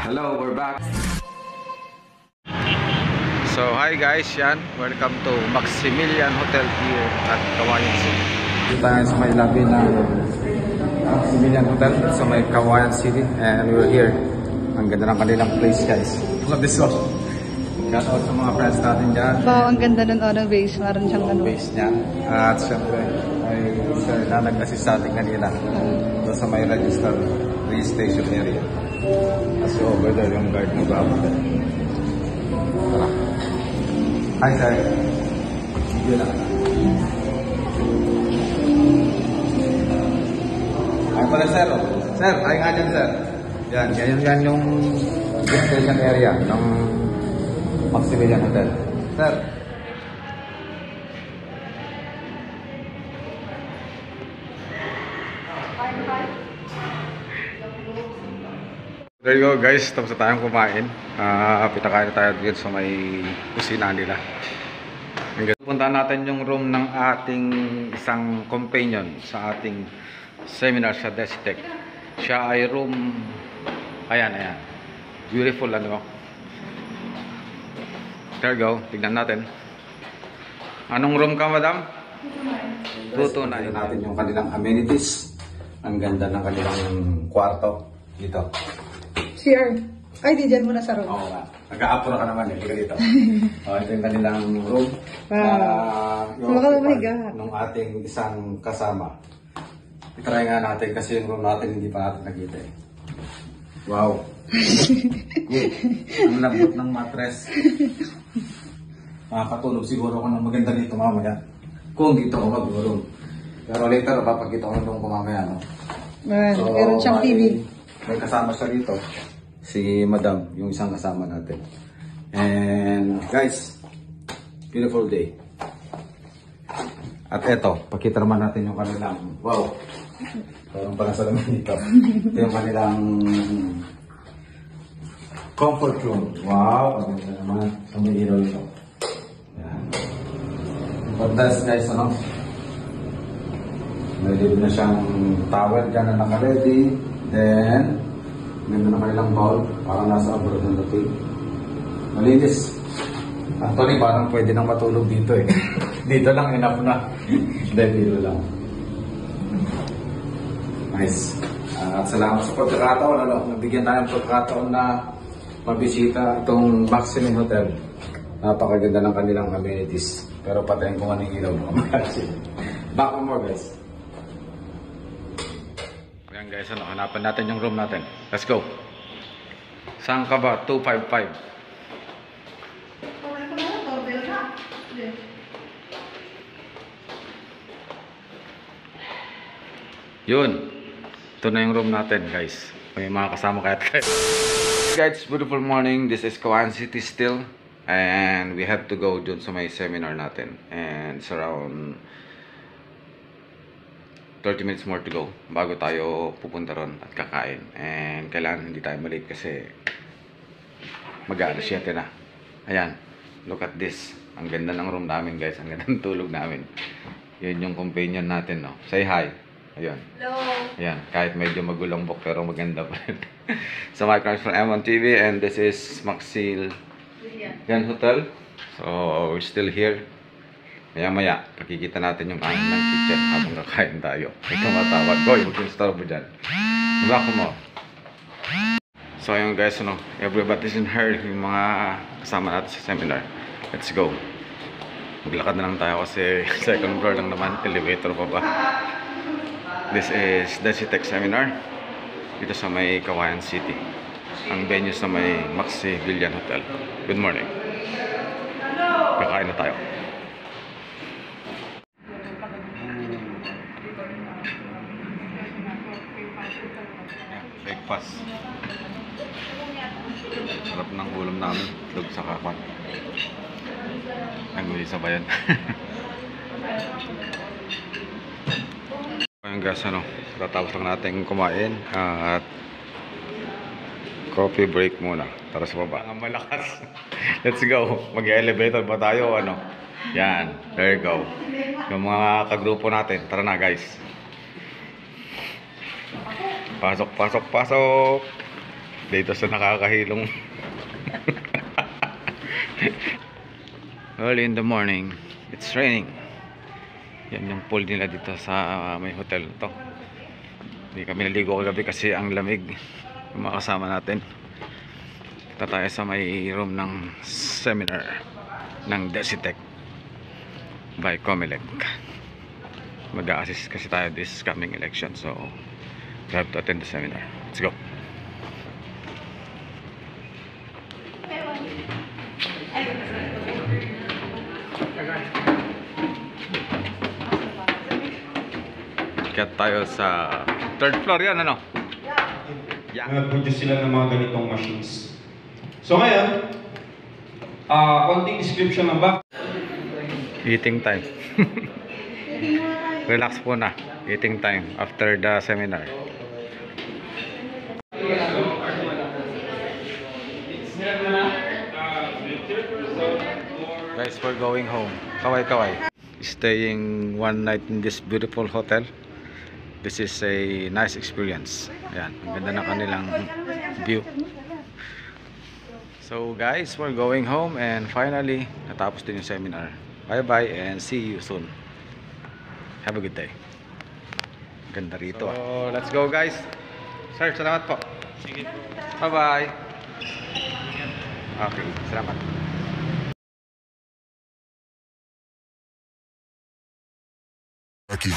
Hello, we're back. So, hi guys, yan. Welcome to Maximilian Hotel here at Kawayan City. Dito tayo sa may lobby ng Maximilian Hotel sa may Kawayan City. And we're here. Ang ganda ng kanilang place, guys. Look at this one. Shout out sa mga friends natin dyan. Wow, ang ganda nun, ng base. Meron siyang ganun. Base niya. At syempre, ay sir na nag-assist sa ating kanina. So, sa may register registration area. Kasi over there yung guard mo ba? Tara. Hi sir. Sige lang. Ay pala sir. Sir, ay nga dyan sir. Yan yung registration area ng Maximilian Hotel. Sir. There you go guys, tapos na tayong kumain. Pinakain na tayo dito sa may kusina nila. Puntahan natin yung room ng ating isang companion sa ating seminar sa Desitec. Siya ay room, ayan. Beautiful ano. There you go, tignan natin. Anong room ka, madam? 229. Natin yung kanilang amenities. Ang ganda ng kanilang kwarto dito. CR. Ay, di dyan muna sa room. Oo nga. Nag-a-apura ka naman eh. Ika dito. Ito yung kanilang room. Nung ating isang kasama. I-try nga natin kasi yung room natin hindi pa natin nakita eh. Wow. Good. Ang lambot ng mattress. Makakatulog siguro ako ng maganda dito mamaya. Kung dito ako mag-room. Pero later, papakita ko nung mamaya. No? So, meron siyang TV. May kasama siya dito. Si Madam, yung isang kasama natin. And guys, beautiful day. At eto, pakita naman natin yung kanilang, wow, parang parang sa laman dito. Ito yung kanilang comfort room. Wow, ang ganda naman. Ang may ilaw ito. Yan. But that's guys, ano? May libre na siyang towel dyan na naka-ready. Then, ganda na kanilang bowl. Parang nasa abroad ng dating. Malinis. Actually, parang pwede nang matulog dito eh. Dito lang, enough na. Dito lang. Nice. At salamat sa pagkakataon. Nabigyan tayo ng pagkakataon na mabisita itong Maximilian Hotel. Napakaganda ng kanilang amenities. Pero patayin ko nga ng ilaw. Back on more guys. Ayan guys, hanapan natin yung room natin. Let's go. Saan ka ba? 255. Yun. Ito na yung room natin guys. May mga kasama kahit. Guys, beautiful morning. This is Kawayan City still. And we have to go dun sa may seminar natin. And it's around 30 minutes more to go bago tayo pupunta ron at kakain. And kailangan hindi tayo malate kasi mag-aalas 7 na. Ayan, look at this. Ang ganda ng room namin guys. Ang ganda ng tulog namin. Yun yung companion natin, no? Say hi. Ayun. Hello. Ayan, kahit medyo magulong bok pero maganda pa rin. So my friends from M1 TV and this is Maximilian Hotel. So we're still here. Maya-maya, pakikita natin yung amin ng kitchen habang kakain tayo. May tumatawag. Goy, huwag yung store mo dyan. Nabako mo. So ayun guys, everybody's in here. Yung mga kasama natin sa seminar. Let's go. Maglakad na lang tayo kasi second floor lang naman. Elevator pa ba. This is Desitec Seminar. Dito sa may Kawayan City. Ang venue sa may Maximilian Hotel. Good morning. Kakain na tayo. Breakfast. Sarap ng ulam namin. Lug sa kapan. Naguli sa bayan. Ayun guys, tatapos lang natin kumain. At coffee break muna. Tara sa baba. Ang malakas. Let's go. Mag-elevator ba tayo? Yan. There you go. Yung mga kagrupo natin. Tara na guys. Pasok, pasok, pasok. Dito sa nakakahilong. Early in the morning, it's raining. Yan yung pool nila dito sa may hotel to. Hindi kami naligo kagabi kasi ang lamig. Yung mga kasama natin. Punta tayo sa may room ng seminar ng Decitec by Comelec. Mag-a-assist kasi tayo this coming election, so we have to attend the seminar. Let's go. Kaya tayo sa third floor yan, ano? Yeah. Nag-produce sila ng mga ganitong machines. So ngayon, konting description ng back. Eating time. Relax po na. Eating time after the seminar. Guys, we're going home. Kaway-kaway. Staying one night in this beautiful hotel. This is a nice experience. Ayan, ang ganda ng kanilang view. So guys, we're going home and finally, natapos din yung seminar. Bye-bye and see you soon. Have a good day. Ganda rito. So, let's go guys. Sir, salamat po. Bye-bye. Okay, salamat. Aquí.